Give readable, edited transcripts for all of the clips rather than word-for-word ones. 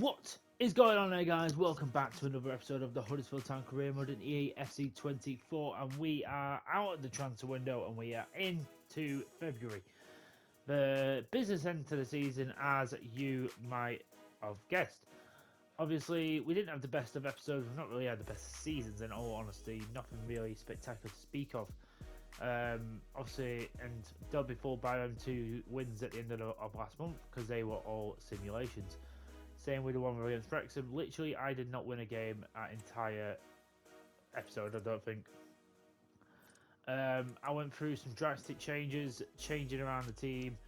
What is going on there, guys? Welcome back to another episode of the Huddersfield Town Career Mode in EA FC24, and we are out of the transfer window and we are into February, the business end to the season, as you might have guessed. Obviously, we didn't have the best of episodes. We've not really had the best seasons, in all honesty. Nothing really spectacular to speak of. Obviously, and don't be fooled by them 2 wins at the end of last month, because they were all simulations. Same with the one against Wrexham. Literally, I did not win a game at entire episode, I don't think. I went through some drastic changes, changing around the team.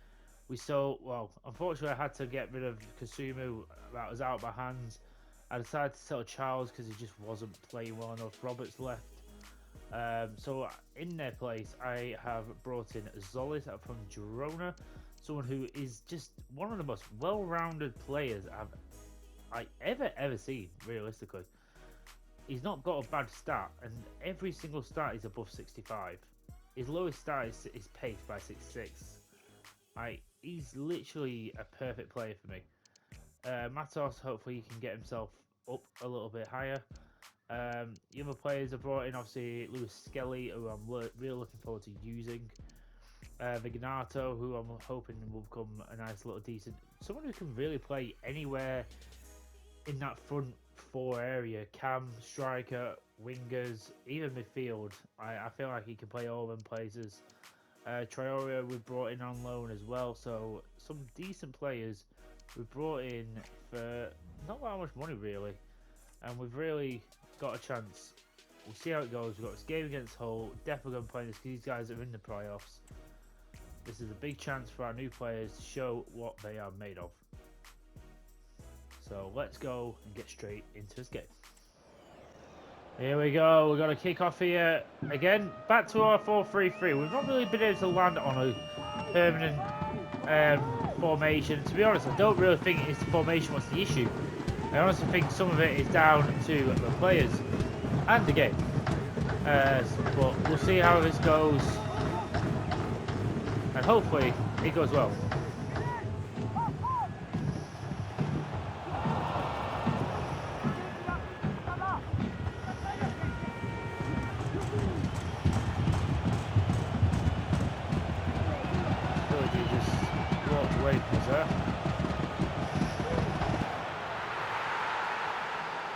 Unfortunately, I had to get rid of Kasumu. That was out of my hands. I decided to sell Charles because he just wasn't playing well enough. Roberts left. So in their place, I have brought in Zolis from Girona. Someone who is just one of the most well-rounded players I've ever seen, realistically. He's not got a bad stat, and every single stat is above 65. His lowest stat is pace by 66. He's literally a perfect player for me. Matos, hopefully he can get himself up a little bit higher. The other players I brought in, obviously Lewis Skelly, who I'm really looking forward to using. Vignato, who I'm hoping will become a nice little decent, someone who can really play anywhere in that front 4 area. Cam, striker, wingers, even midfield. I feel like he can play all them places. Traore we brought in on loan as well, so some decent players we brought in for not that much money really, and we've really got a chance. We'll see how it goes. We've got this game against Hull, definitely going to play this because these guys are in the playoffs. This is a big chance for our new players to show what they are made of. So let's go and get straight into this game. Here we go. We've got a kick off here. Again, back to our 4-3-3. We've not really been able to land on a permanent formation. To be honest, I don't really think it's the formation what's the issue. I honestly think some of it is down to the players and the game. But we'll see how this goes. And hopefully it goes well.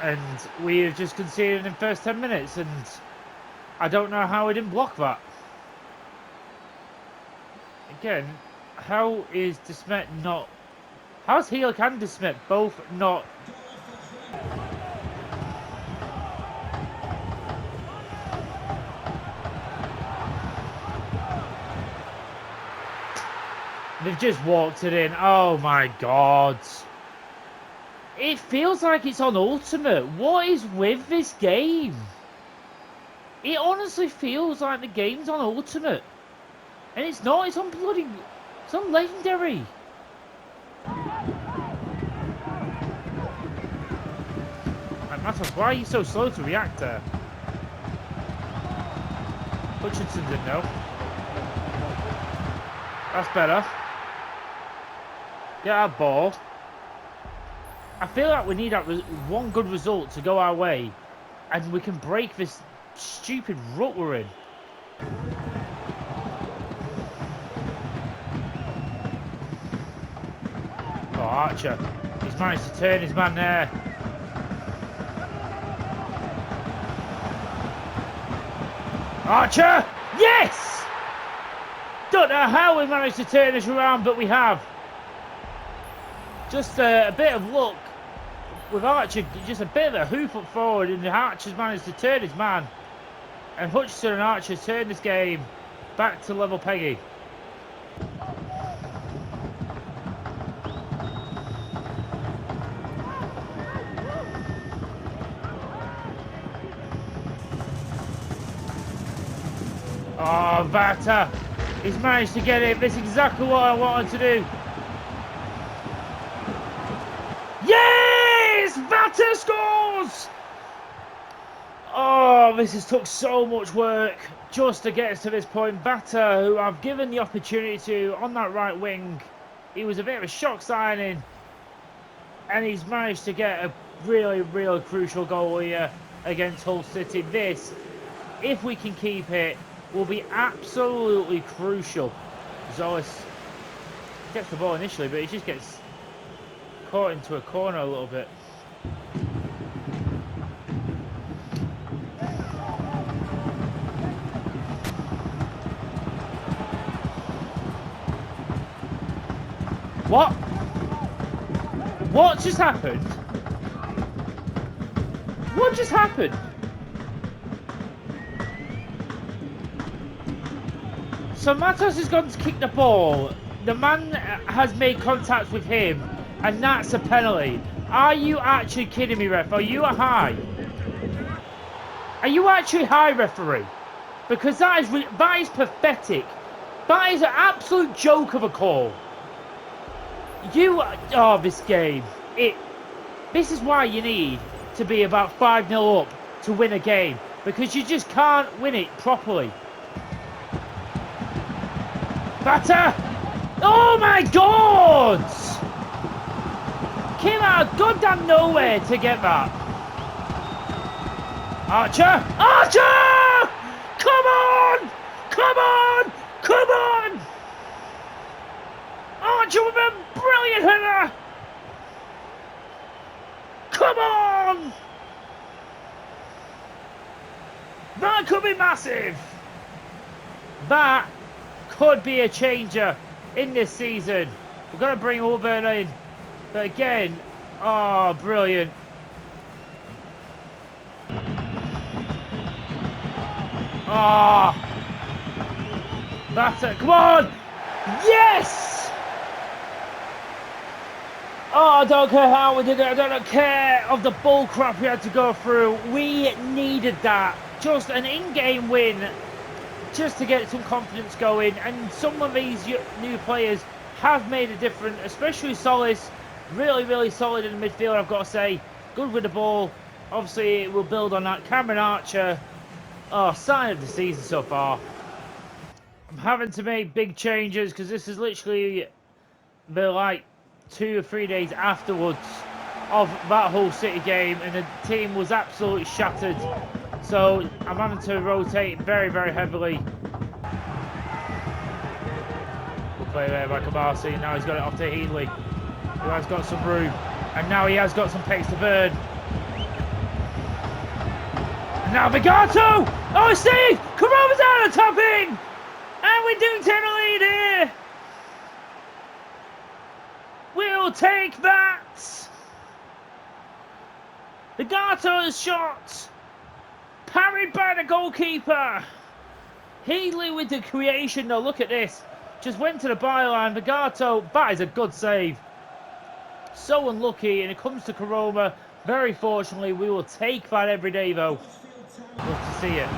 And we have just conceded in the first 10 minutes, and I don't know how we didn't block that. Again, how is Desmet not... How's Heelk and Desmet both not... They've just walked it in. Oh my god. It feels like it's on Ultimate. What is with this game? It honestly feels like the game's on Ultimate. And it's not. It's on bloody... It's on Legendary. Like, Matos, why are you so slow to react there? Hutchinson didn't know. That's better. Get our ball. I feel like we need that one good result to go our way, and we can break this stupid rut we're in. Oh, Archer. He's managed to turn his man there. Archer! Yes! Don't know how we managed to turn this around, but we have. Just a bit of luck with Archer, just a bit of a hoof up forward, and Archer's managed to turn his man. And Hutchinson and Archer turn this game back to level peggy. Oh, Vata! He's managed to get it. This is exactly what I wanted to do. Yes! Vata scores! Oh, this has took so much work just to get us to this point. Vata, who I've given the opportunity to on that right wing, he was a bit of a shock signing. and he's managed to get a really, really crucial goal here against Hull City. This, if we can keep it, will be absolutely crucial. Zolis gets the ball initially, but he just gets caught into a corner a little bit. What? What just happened? What just happened? So Matos has gone to kick the ball. The man has made contact with him, and that's a penalty. Are you actually kidding me, ref? Are you a high? Are you actually high, referee? Because that is pathetic. That is an absolute joke of a call. This game. This is why you need to be about 5-0 up to win a game, because you just can't win it properly. Batter! Oh my God! Came out of goddamn nowhere to get that. Archer! Archer! Come on! Come on! Come on! Archer with a brilliant header! Come on! That could be massive! That could be a changer in this season. We're going to bring Auburn in. But again, oh, brilliant. Oh! That's it. Come on! Yes! Oh, I don't care how we did it. I don't care of the bull crap we had to go through. We needed that. Just an in-game win, just to get some confidence going. And some of these new players have made a difference, especially Solis. Really, really solid in the midfield, I've got to say. Good with the ball. Obviously, we'll build on that. Cameron Archer. Oh, sign of the season so far. I'm having to make big changes because this is literally the 2 or 3 days afterwards of that Hull City game, and the team was absolutely shattered. So I'm having to rotate very, very heavily. Good play there by Kabasi. Now he's got it off to Healy, who has got some room, and now he has got some pace to burn. And now Vigato! Oh, Steve! Karoma's out of topping! And we do take the lead here! We'll take that! Vigato's shot! Parried by the goalkeeper! Healy with the creation though, look at this. Just went to the byline. Vigato, that is a good save. So unlucky, and it comes to Karoma. Very fortunately, we will take that every day though. Love to see it.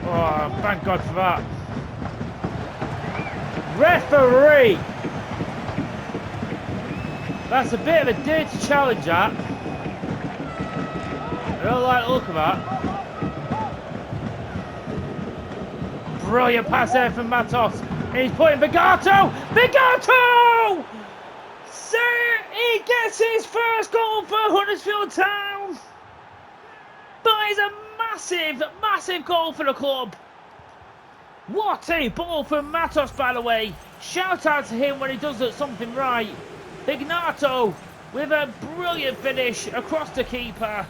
Oh, thank God for that. Referee! That's a bit of a dirty challenge, that. I don't like the look of that. Brilliant pass there from Matos. And he's putting Vigato! Vigato! He gets his first goal for Huddersfield Town! That is a massive, massive goal for the club. What a ball from Matos, by the way. Shout out to him when he does something right. Vignato with a brilliant finish across the keeper.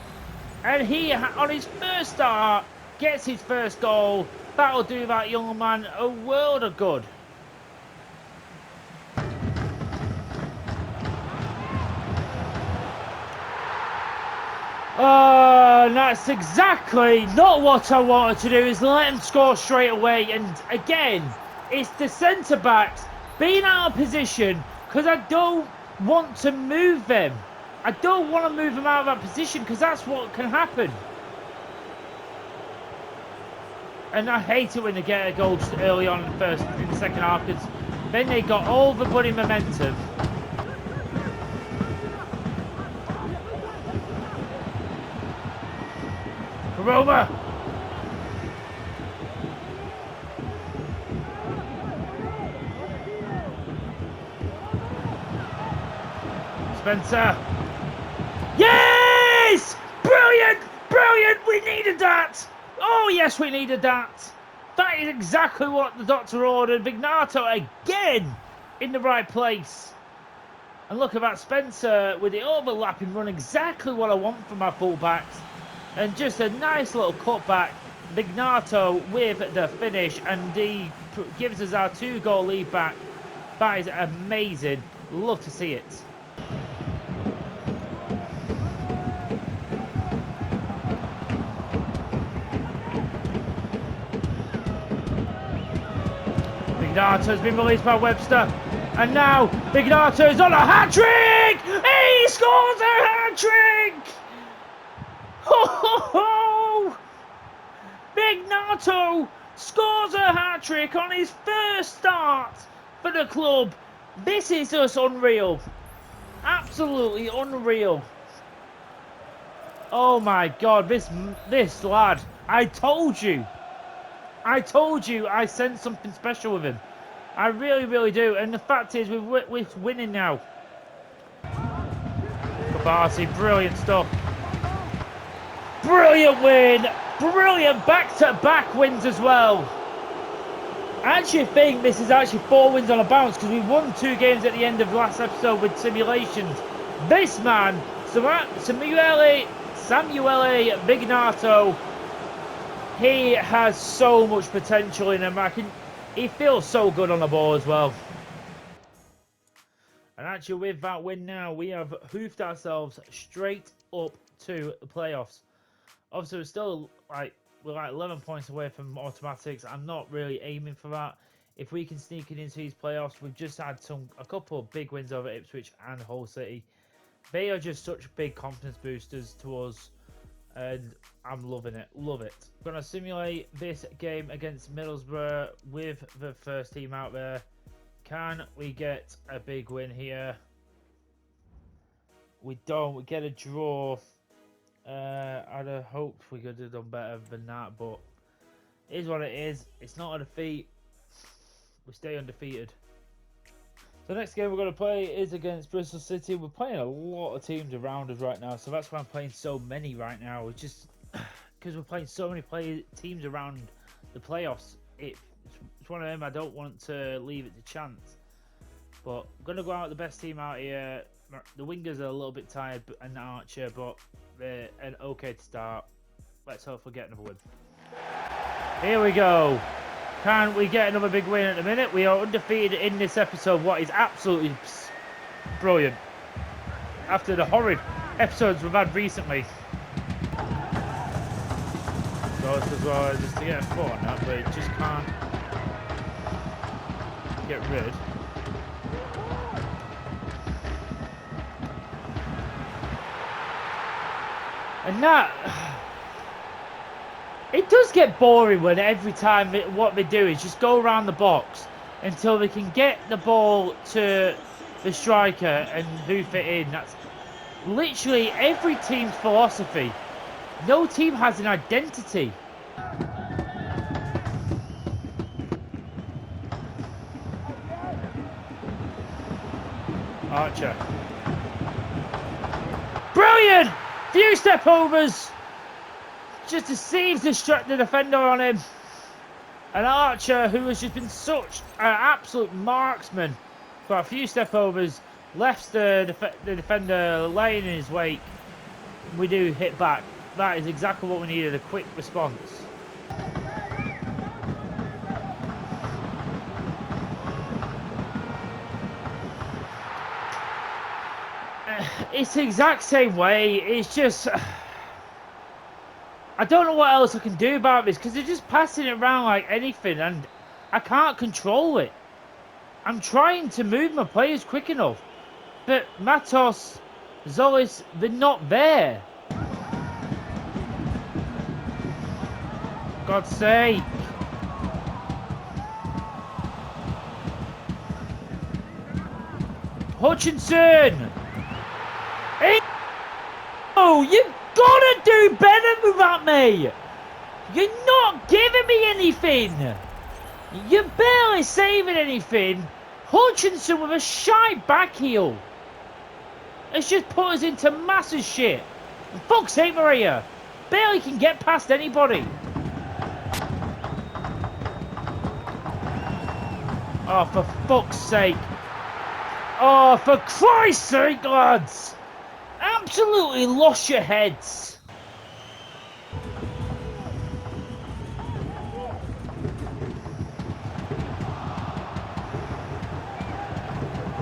And he, on his first start, gets his first goal. That'll do that young man a world of good. That's exactly not what I wanted to do, is let him score straight away. And again, it's the centre-backs being out of position because I don't want to move them. I don't want to move them out of that position because that's what can happen. And I hate it when they get a goal just early on in the second half, because then they got all the bloody momentum. Karoma! Spencer. Yes! Brilliant! Brilliant! We needed that! Oh, yes, we needed that. That is exactly what the doctor ordered. Vignato again in the right place. And look at that, Spencer with the overlapping run. Exactly what I want from my fullbacks. And just a nice little cutback. Vignato with the finish. And he gives us our 2-goal lead back. That is amazing. Love to see it. Vignato's been released by Webster. And now Vignato's on a hat-trick! He scores a hat-trick! Ho ho ho! Vignato scores a hat-trick on his first start for the club. This is just unreal. Absolutely unreal. Oh my God, this lad. I told you I sensed something special with him. I really, really do. And the fact is, we're winning now. Kabasi, brilliant stuff. Brilliant win. Brilliant back-to-back wins as well. I actually think this is actually 4 wins on a bounce because we won 2 games at the end of last episode with simulations. This man, Samuele Vignato, he has so much potential in him. He feels so good on the ball as well. And actually with that win now, we have hoofed ourselves straight up to the playoffs. Obviously we're still we're like 11 points away from automatics. I'm not really aiming for that. If we can sneak it into these playoffs, we've just had a couple of big wins over Ipswich and Hull City. They are just such big confidence boosters to us. And I'm loving it. Love it. I'm going to simulate this game against Middlesbrough with the first team out there. Can we get a big win here? We don't. We get a draw. I'd have hoped we could have done better than that. But it is what it is. It's not a defeat. We stay undefeated. The next game we're going to play is against Bristol City. We're playing a lot of teams around us right now, so that's why I'm playing so many right now. It's just because we're playing so many teams around the playoffs. It's one of them I don't want to leave it to chance. But I'm going to go out with the best team out here. The wingers are a little bit tired, and Archer, but they're an okay to start. Let's hope we get another win. Here we go. Can we get another big win at the minute? We are undefeated in this episode, what is absolutely brilliant. After the horrid episodes we've had recently. So it's as well just to get a foot on that, but it just can't get rid. And that... It does get boring when every time what they do is just go around the box until they can get the ball to the striker and hoof it in. That's literally every team's philosophy. No team has an identity. Archer. Brilliant! Few step overs. Just deceives the defender on him. And Archer, who has just been such an absolute marksman for a few step overs, left the defender laying in his wake. We do hit back. That is exactly what we needed, a quick response. It's the exact same way. It's just... I don't know what else I can do about this because they're just passing it around like anything and I can't control it. I'm trying to move my players quick enough, but Matos, Zolis, they're not there. God's sake. Hutchinson! Oh, you gotta do better with that, mate! You're not giving me anything! You're barely saving anything! Hutchinson with a shy back heel! It's just put us into massive shit. For fuck's sake, Maria. Barely can get past anybody. Oh, for fuck's sake. Oh, for Christ's sake, lads. Absolutely lost your heads.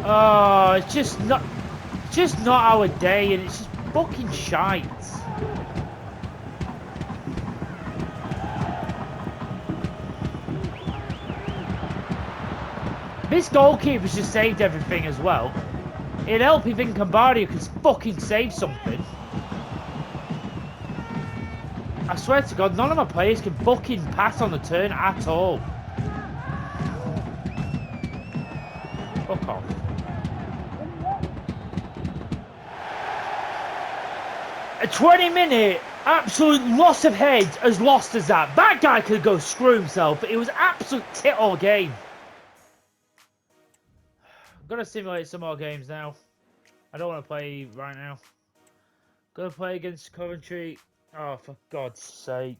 Oh, it's just not our day, and it's just fucking shite. This goalkeeper's just saved everything as well. It'd help if Incambardio could fucking save something. I swear to God, none of my players can fucking pass on the turn at all. Fuck off. A 20-minute absolute loss of head as lost as that. That guy could go screw himself. It was absolute tit all game. I'm gonna simulate some more games now. I don't want to play right now. Gonna play against Coventry. Oh, for God's sake.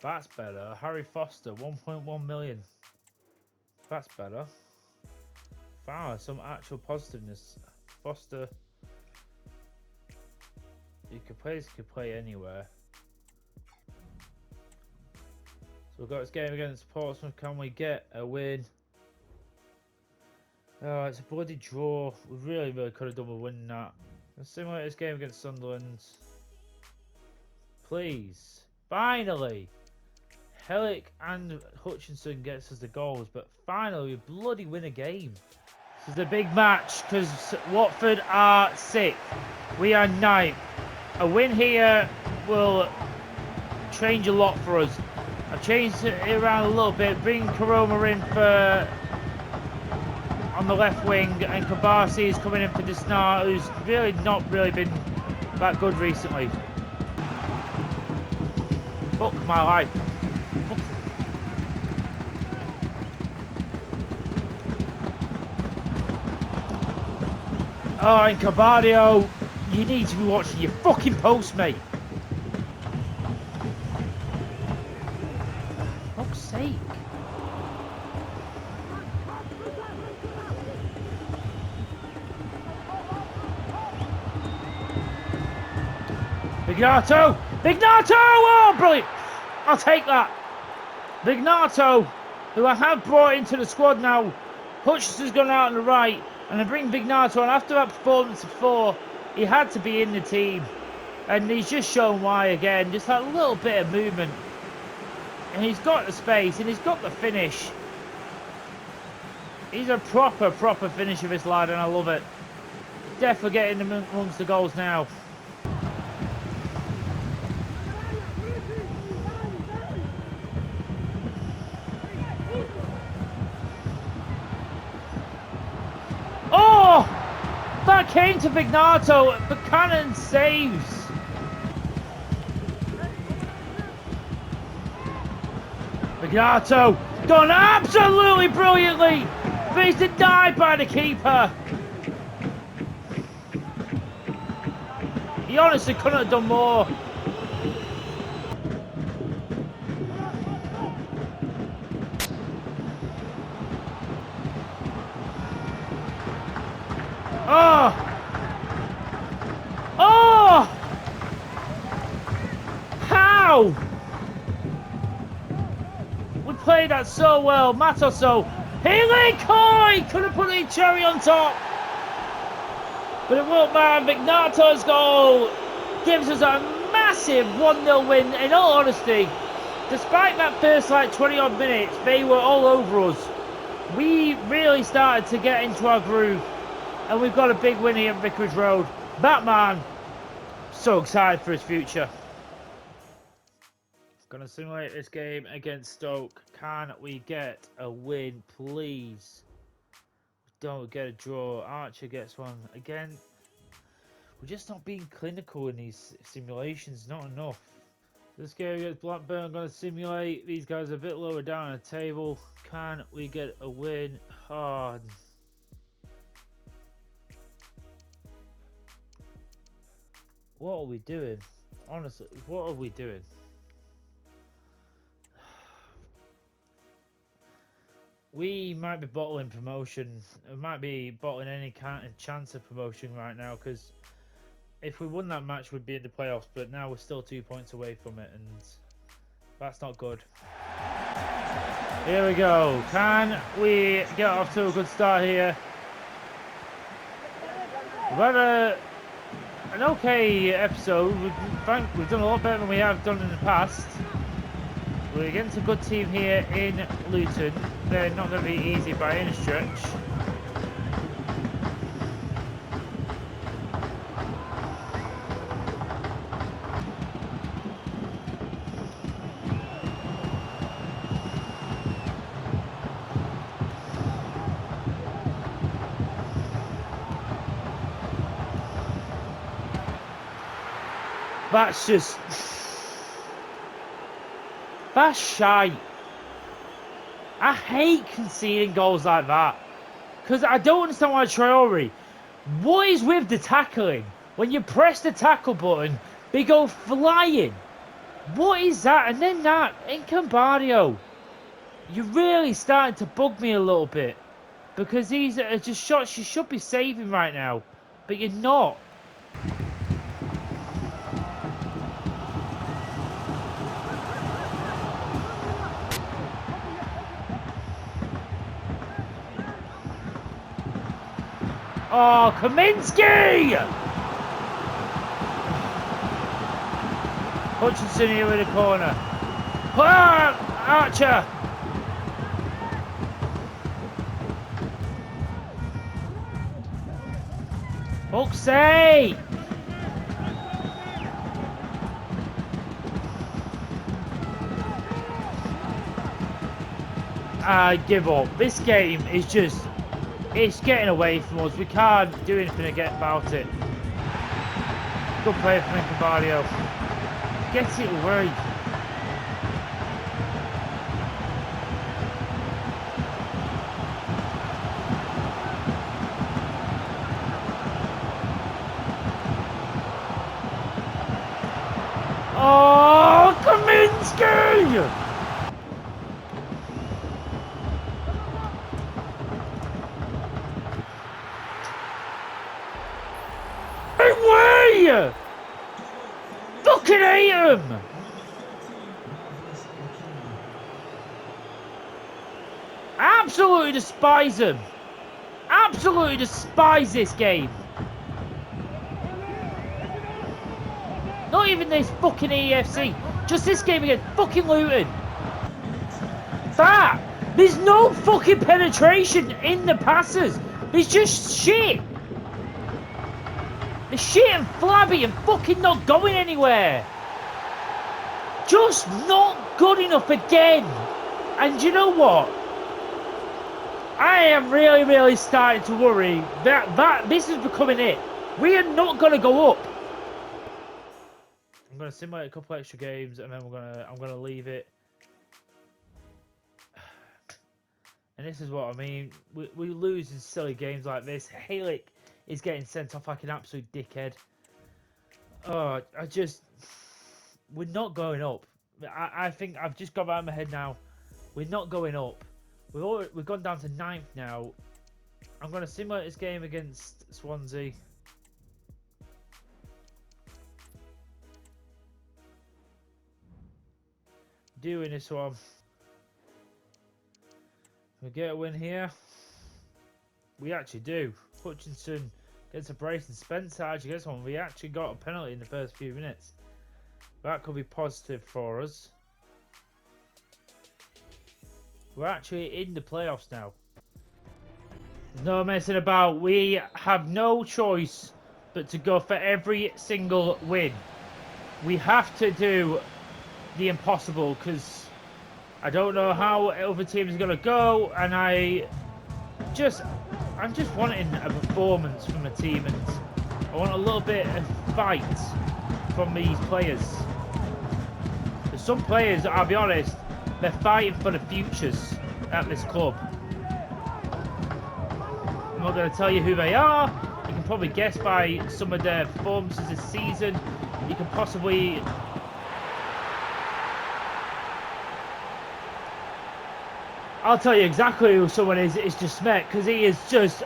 That's better. Harry Foster, 1.1 million. That's better. Wow, some actual positiveness. Foster. You could play anywhere. So we've got this game against Portsmouth. Can we get a win? Oh, it's a bloody draw. We really could have done with winning that. Let's simulate this game against Sunderland. Please. Finally. Hellick and Hutchinson gets us the goals, but finally we bloody win a game. This is a big match because Watford are 6th. We are 9th. A win here will change a lot for us. I've changed it around a little bit. Bring Karoma in for on the left wing, and Kabasi is coming in for Desnar, who's really not been that good recently. Fuck my life. Oh, and Cabadio, you need to be watching your fucking post, mate. For fuck's sake. Vignato! Vignato! Oh, brilliant! I'll take that. Vignato, who I have brought into the squad now. Hutchinson's gone out on the right. And I bring Vignato on. After that performance before, he had to be in the team. And he's just shown why again. Just that little bit of movement. And he's got the space and he's got the finish. He's a proper finisher, this lad, and I love it. Definitely getting amongst the goals now. Oh! That came to Vignato, but Cannon saves. Vignato done absolutely brilliantly, but he's denied by the keeper. He honestly couldn't have done more. Oh! Oh! How? We played that so well. Matoso. Haley Coy could have put a cherry on top. But it won't matter. Vignato's goal gives us a massive 1-0 win. In all honesty, despite that first 20 odd minutes, they were all over us. We really started to get into our groove. And we've got a big win here at Vicarage Road. That man, so excited for his future. Gonna simulate this game against Stoke. Can we get a win, please? Don't get a draw. Archer gets one. Again, we're just not being clinical in these simulations. Not enough. This game against Blackburn, I'm gonna simulate. These guys are a bit lower down on the table. Can we get a win? Oh, What are we doing? Honestly, what are we doing? We might be bottling promotion. We might be bottling any kind of chance of promotion right now, because if we won that match, we'd be in the playoffs. But now we're still 2 points away from it, and that's not good. Here we go. Can we get off to a good start here? We've had an okay episode. We've done a lot better than we have done in the past. We're against a good team here in Luton. They're not going to be easy by any stretch. That's just... That's shite. I hate conceding goals like that. Because I don't understand why Traore... What is with the tackling? When you press the tackle button, they go flying. What is that? And then that, in Cambario. You're really starting to bug me a little bit. Because these are just shots you should be saving right now. But you're not. Oh, Kaminsky! Hutchinson here in the corner. Archer! Fuck's sake! I give up. This game is just... It's getting away from us. We can't do anything about it. Good play from Cambario. Get it right. Oh, Kaminsky! Fucking hate him! I absolutely despise him. Absolutely despise this game. Not even this fucking EFC. Just this game against fucking Luton. That! There's no fucking penetration in the passes. It's just shit. They're shit and flabby and fucking not going anywhere. Just not good enough again. And you know what? I am really starting to worry that this is becoming it. We are not going to go up. I'm going to simulate a couple extra games and then I'm going to leave it. And this is what I mean. We lose in silly games like this. Halick is getting sent off like an absolute dickhead. Oh, we're not going up. I think I've just got that in my head now. We're not going up. We've gone down to 9th now. I'm going to simulate this game against Swansea. Doing this one. We get a win here. We actually do. Hutchinson gets a brace and Spencer actually gets one. We actually got a penalty in the first few minutes. That could be positive for us. We're actually in the playoffs now. There's no messing about. We have no choice but to go for every single win. We have to do the impossible because I don't know how other teams are going to go, and I'm just wanting a performance from the team, and I want a little bit of fight from these players. There's some players, I'll be honest, they're fighting for the futures at this club. I'm not going to tell you who they are. You can probably guess by some of their performances this season, you can possibly... I'll tell you exactly who someone is. It's just Smet, because he is just...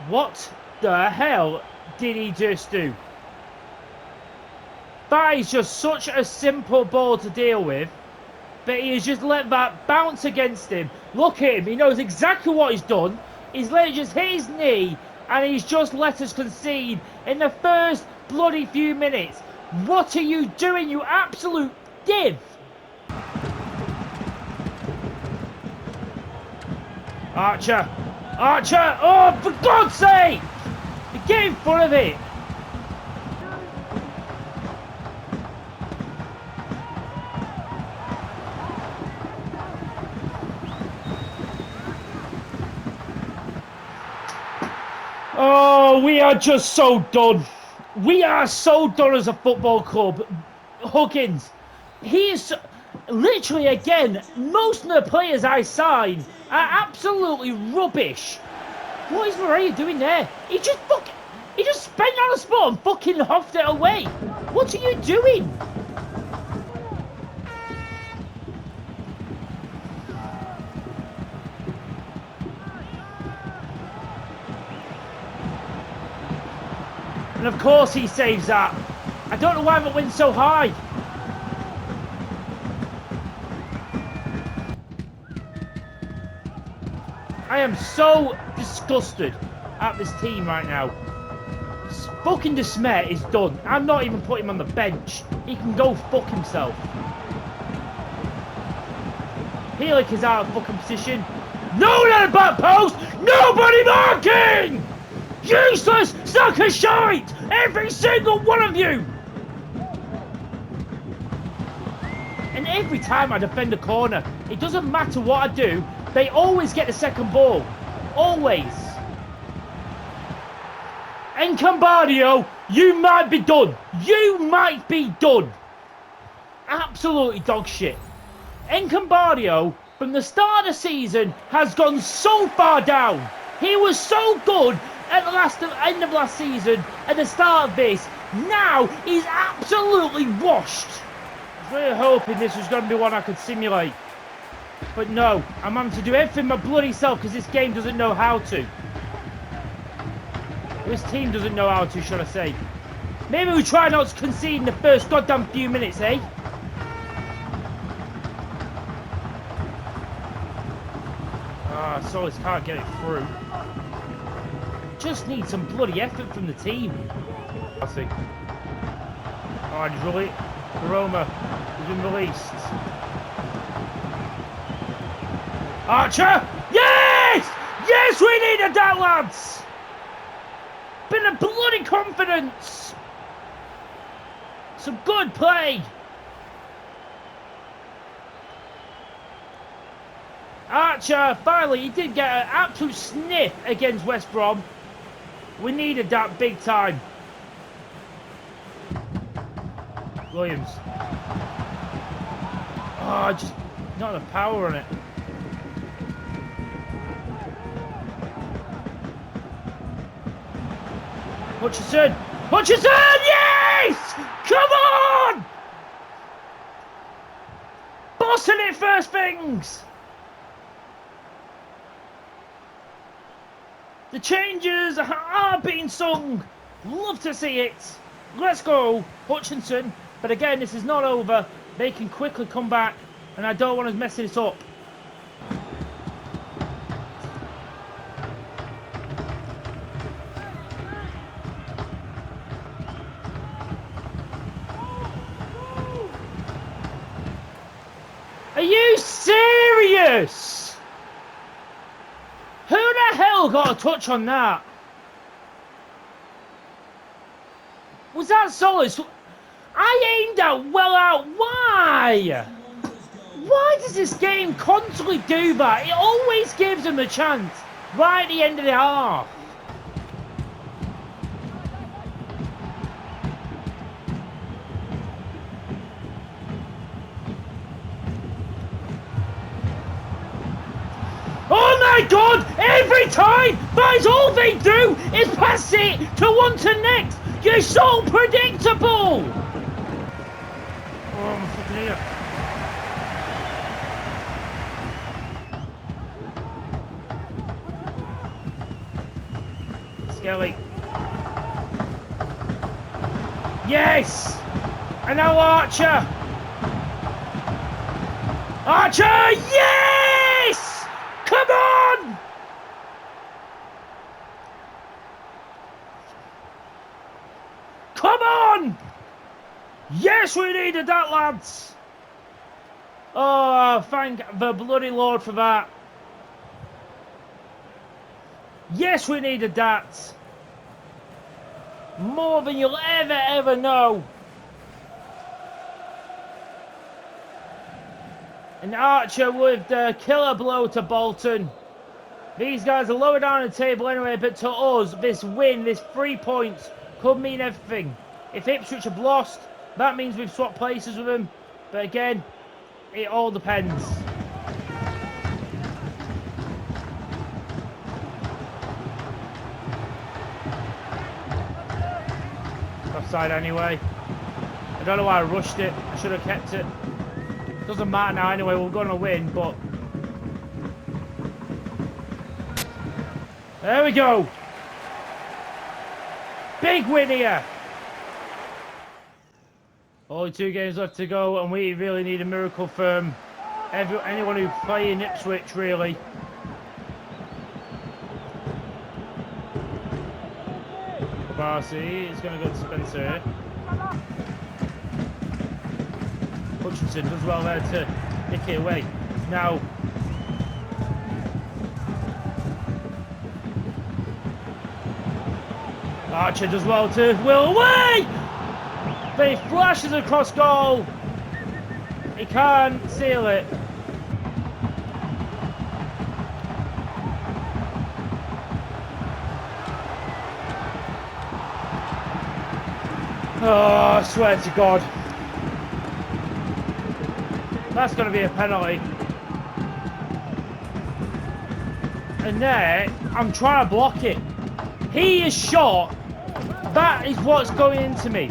What the hell did he just do? That is just such a simple ball to deal with, but he has just let that bounce against him. Look at him. He knows exactly what he's done. He's let it just hit his knee, and he's just let us concede in the first bloody few minutes. What are you doing, you absolute div? Archer! Archer! Oh, for God's sake! Get in front of it! Oh, we are just so done. We are so done as a football club. Huggins, he is literally, again, most of the players I sign are absolutely rubbish. What is Maria doing there? He just spent on the spot and fucking huffed it away. What are you doing? And of course he saves that. I don't know why it went so high. I am so disgusted at this team right now. Fucking De Smet is done. I'm not even putting him on the bench. He can go fuck himself. Helik is out of fucking position. No, not a back post! Nobody marking! Useless sack of shite! Every single one of you! And every time I defend a corner, it doesn't matter what I do, they always get the second ball. Always. Encambadio, you might be done. You might be done. Absolutely dog shit. Encambadio, from the start of the season, has gone so far down. He was so good at the end of last season, at the start of this. Now, he's absolutely washed. I was really hoping this was going to be one I could simulate. But no, I'm having to do everything my bloody self because this game doesn't know how to. This team doesn't know how to, should I say. Maybe we try not to concede in the first goddamn few minutes, eh? Ah, Solis can't get it through. Just need some bloody effort from the team. I think. Oh, he's released. Roma has been released. Archer! Yes! Yes, we needed that, lads! Been a bloody confidence! Some good play! Archer, finally, he did get an absolute sniff against West Brom. We needed that big time. Williams. Oh, just not enough power on it. Hutchinson! Hutchinson! Yes! Come on! Bossing it first things! The changes are being sung. Love to see it. Let's go, Hutchinson. But again, this is not over. They can quickly come back, and I don't want to mess this up. Are you serious? Who the hell got a touch on that? Was that Solis? I aimed that well out. Why? Why does this game constantly do that? It always gives them a chance right at the end of the half. Oh my God! Every time! Finds Holvey through! It's past it to one to next! You're so predictable! Oh, I'm fucking here. Skelly. Yes! And now Archer! Archer! Yes! Come on! Come on! Yes, we needed that, lads! Oh, thank the bloody Lord for that. Yes, we needed that. More than you'll ever know. And Archer with the killer blow to Bolton. These guys are lower down the table anyway, but to us, this win, this 3 points, could mean everything. If Ipswich have lost, that means we've swapped places with them. But again, it all depends. Offside anyway. I don't know why I rushed it. I should have kept it. Doesn't matter now anyway, we're going to win, but... There we go! Big win here! Only 2 games left to go, and we really need a miracle from anyone who play in Ipswich, really. Barcy is going to go to Spencer here. Hutchinson does well there to nick it away. Now, Archer does well to Will away! But he flashes across goal. He can't seal it. Oh, I swear to God. That's going to be a penalty. And there, I'm trying to block it. He is shot. That is what's going into me.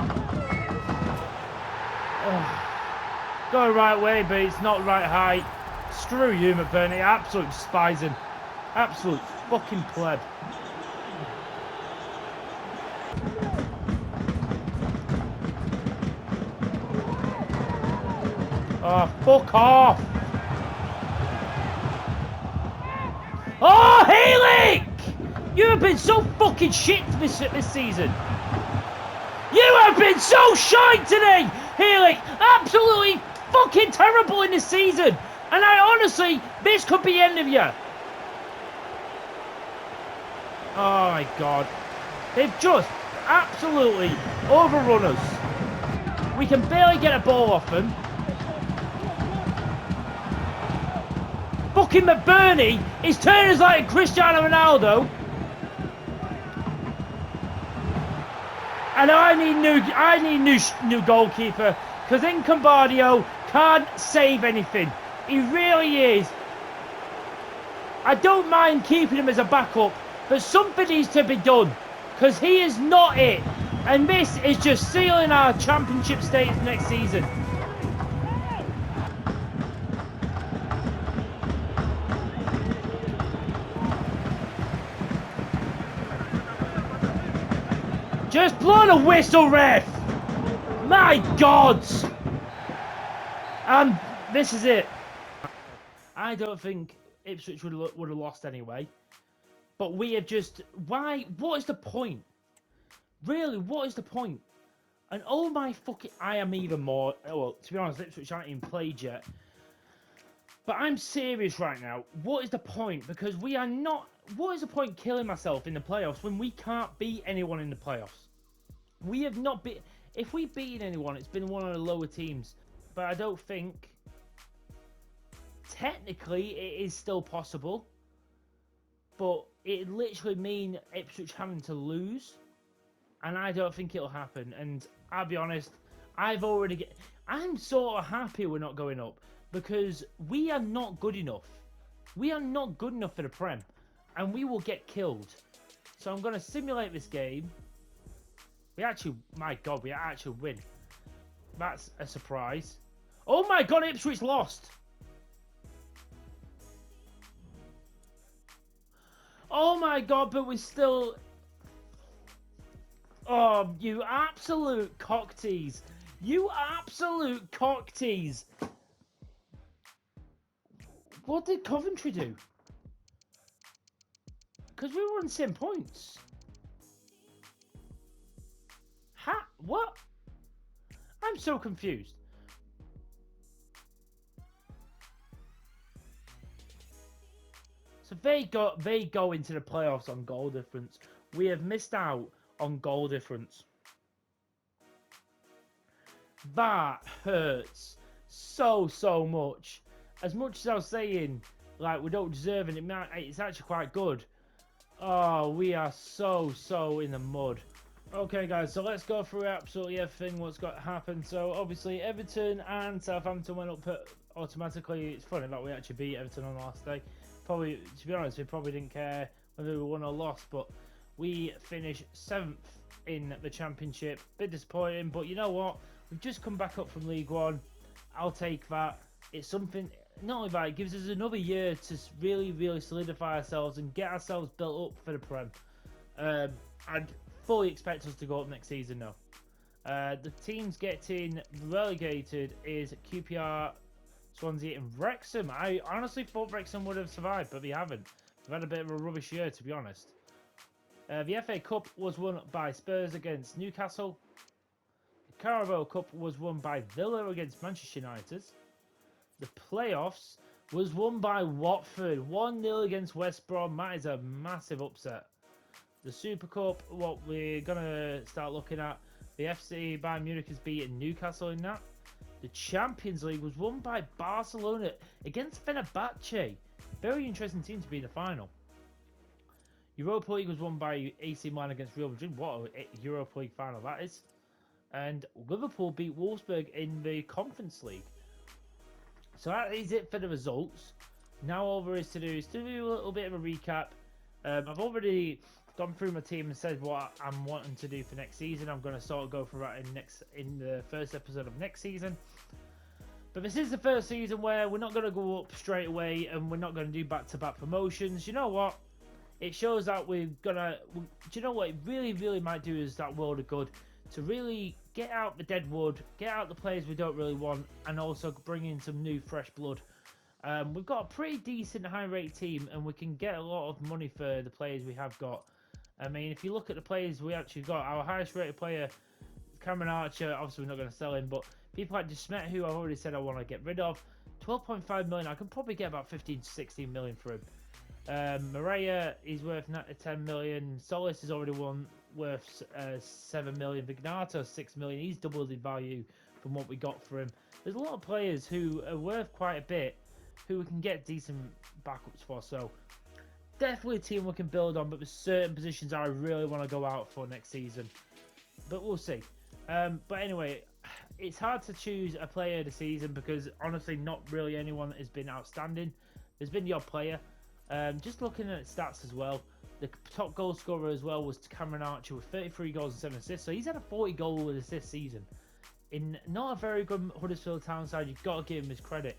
Going right way, but it's not right height. Screw you, McBurney. Absolute despising. Absolute fucking pleb. Oh, fuck off! Oh, Heelick! You have been so fucking shit this season. You have been so shite today, Heelick! Absolutely fucking terrible in this season. And I honestly, this could be the end of you. Oh my God. They've just absolutely overrun us. We can barely get a ball off them. Fucking McBurney is turning us like Cristiano Ronaldo. And I need new goalkeeper, because Incombardio can't save anything. He really is. I don't mind keeping him as a backup, but something needs to be done, because he is not it. And this is just sealing our championship status next season. Just blow the whistle, ref! My God! This is it. I don't think Ipswich would have lost anyway. But we have just... Why? What is the point? Really, what is the point? And oh my fucking... I am even more... Well, to be honest, Ipswich aren't even played yet. But I'm serious right now. What is the point? Because we are not... What is the point killing myself in the playoffs when we can't beat anyone in the playoffs? We have not beat... If we've beaten anyone, it's been one of the lower teams. But I don't think... Technically, it is still possible. But it literally mean Ipswich having to lose. And I don't think it'll happen. And I'll be honest, I'm sort of happy we're not going up. Because we are not good enough. We are not good enough for the Prem. and we will get killed. So I'm going to simulate this game. We actually, my God, we actually win. That's a surprise. Oh my God, Ipswich lost. Oh my God, but we still... Oh, you absolute cocktease. You absolute cocktease. What did Coventry do? Because we were on the same points. Ha? What? I'm so confused. So they go into the playoffs on goal difference. We have missed out on goal difference. That hurts so much. As much as I was saying, like, we don't deserve it, it's actually quite good. Oh, we are so in the mud. Okay, guys, so let's go through absolutely everything what's got happened. So obviously Everton and Southampton went up automatically. It's funny that we actually beat Everton on the last day. Probably, to be honest, we probably didn't care whether we won or lost, but we finished 7th in the Championship. Bit disappointing, but you know what? We've just come back up from League One. I'll take that. It's something, not only that, it gives us another year to really solidify ourselves and get ourselves built up for the Prem. I'd fully expect us to go up next season now. The teams getting relegated is QPR, Swansea and Wrexham. I honestly thought Wrexham would have survived, but they haven't. They've had a bit of a rubbish year, to be honest. The FA Cup was won by Spurs against Newcastle. The Carabao Cup was won by Villa against Manchester United. The playoffs was won by Watford, 1-0 against West Brom. That is a massive upset. The Super Cup, what we're going to start looking at, the FC Bayern Munich has beaten Newcastle in that. The Champions League was won by Barcelona against Fenerbahce. Very interesting team to be in the final. Europa League was won by AC Milan against Real Madrid. What a Europa League final that is. And Liverpool beat Wolfsburg in the Conference League. So that is it for the results. Now all there is to do is to do a little bit of a recap. I've already gone through my team and said what I'm wanting to do for next season. I'm going to sort of go for that in the first episode of next season. But this is the first season where we're not going to go up straight away and we're not going to do back-to-back promotions. You know what? It shows that we're going to... Do you know what it really might do is that world of good to really get out the dead wood, get out the players we don't really want, and also bring in some new fresh blood. We've got a pretty decent high-rate team and we can get a lot of money for the players we have got. I mean, if you look at the players we actually got, our highest rated player, Cameron Archer, obviously we're not going to sell him, but people like Desmet, who I've already said I want to get rid of, 12.5 million, I can probably get about 15 to 16 million for him. Maria is worth 10 million, Solis is already worth 7 million, Vignato 6 million, he's doubled in value from what we got for him. There's a lot of players who are worth quite a bit, who we can get decent backups for, so definitely a team we can build on, but there's certain positions I really want to go out for next season. But we'll see. But anyway, it's hard to choose a player of the season because honestly, not really anyone has been outstanding. There's been the odd player. Just looking at stats as well, the top goal scorer as well was Cameron Archer with 33 goals and 7 assists. So he's had a 40 goal with assist season. In not a very good Huddersfield Town side, you've got to give him his credit.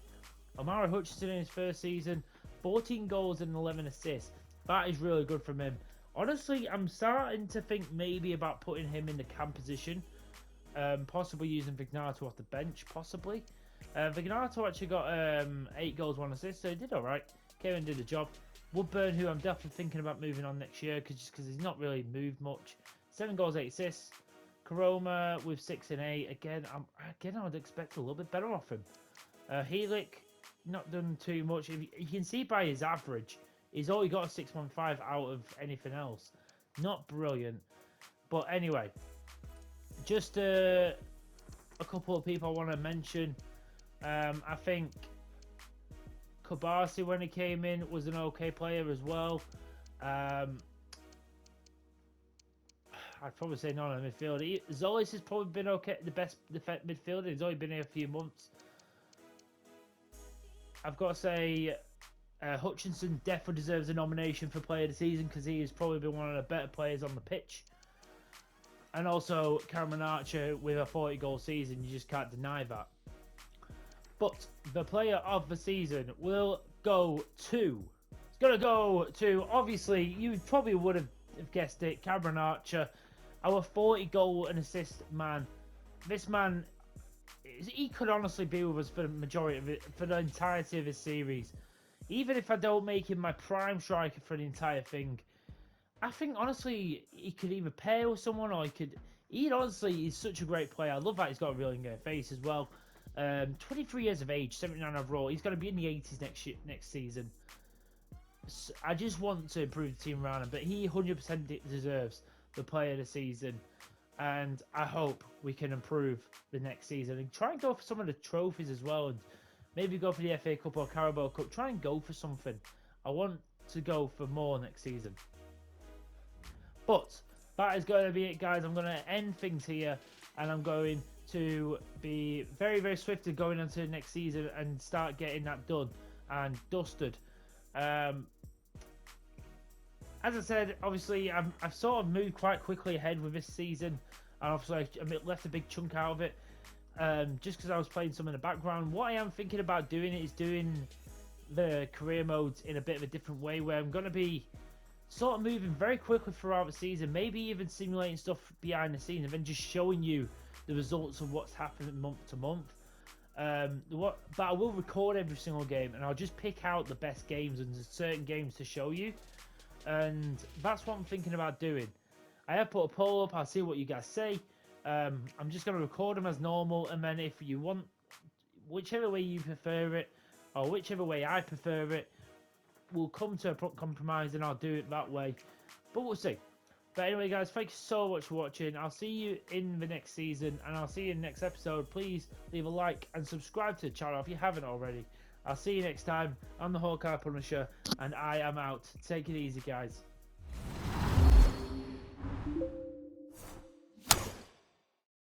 Omari Hutchinson in his first season, 14 goals and 11 assists. That is really good from him. Honestly, I'm starting to think maybe about putting him in the cam position. Possibly using Vignato off the bench, possibly. Vignato actually got 8 goals, 1 assist, so he did alright. Came and did the job. Woodburn, who I'm definitely thinking about moving on next year, because he's not really moved much. 7 goals, 8 assists. Karoma with 6 and 8. Again, I would expect a little bit better off him. Helik, not done too much. You can see by his average, he's only got a 6.5 out of anything else. Not brilliant. But anyway, just a couple of people I want to mention. I think Kabasi, when he came in, was an okay player as well. I'd probably say none on the midfield. Zolis has probably been okay, the best midfielder. He's only been here a few months. I've got to say Hutchinson definitely deserves a nomination for Player of the Season because he has probably been one of the better players on the pitch. And also Cameron Archer with a 40-goal season, you just can't deny that. But the Player of the Season will go to... It's going to go to, obviously, you probably would have guessed it, Cameron Archer, our 40-goal and assist man. This man, he could honestly be with us for the majority of it, for the entirety of his series. Even if I don't make him my prime striker for the entire thing, I think honestly he could either pair with someone or he honestly is such a great player. I love that he's got a really good face as well. 23 years of age, 79 overall. He's going to be in the 80s next season. So I just want to improve the team around him, but he 100% deserves the Player of the Season. And I hope we can improve the next season and try and go for some of the trophies as well, and maybe go for the FA Cup or Carabao Cup. Try and go for something. I want to go for more next season. But that is going to be it, guys. I'm going to end things here, and I'm going to be very, very swift to going into the next season and start getting that done and dusted. As I said, obviously, I've sort of moved quite quickly ahead with this season, and obviously I left a big chunk out of it, just because I was playing some in the background. What I am thinking about doing is doing the career modes in a bit of a different way, where I'm going to be sort of moving very quickly throughout the season, maybe even simulating stuff behind the scenes, and then just showing you the results of what's happening month to month. But I will record every single game, and I'll just pick out the best games and certain games to show you. And that's what I'm thinking about doing. I have put a poll up. I'll see what you guys say. I'm just going to record them as normal, and then if you want, whichever way you prefer it, or whichever way I prefer it, we'll come to a compromise, and I'll do it that way. But we'll see. But anyway, guys, thank you so much for watching. I'll see you in the next season, and I'll see you in the next episode. Please leave a like and subscribe to the channel if you haven't already. I'll see you next time. I'm the Hawkeye Punisher, and I am out. Take it easy, guys.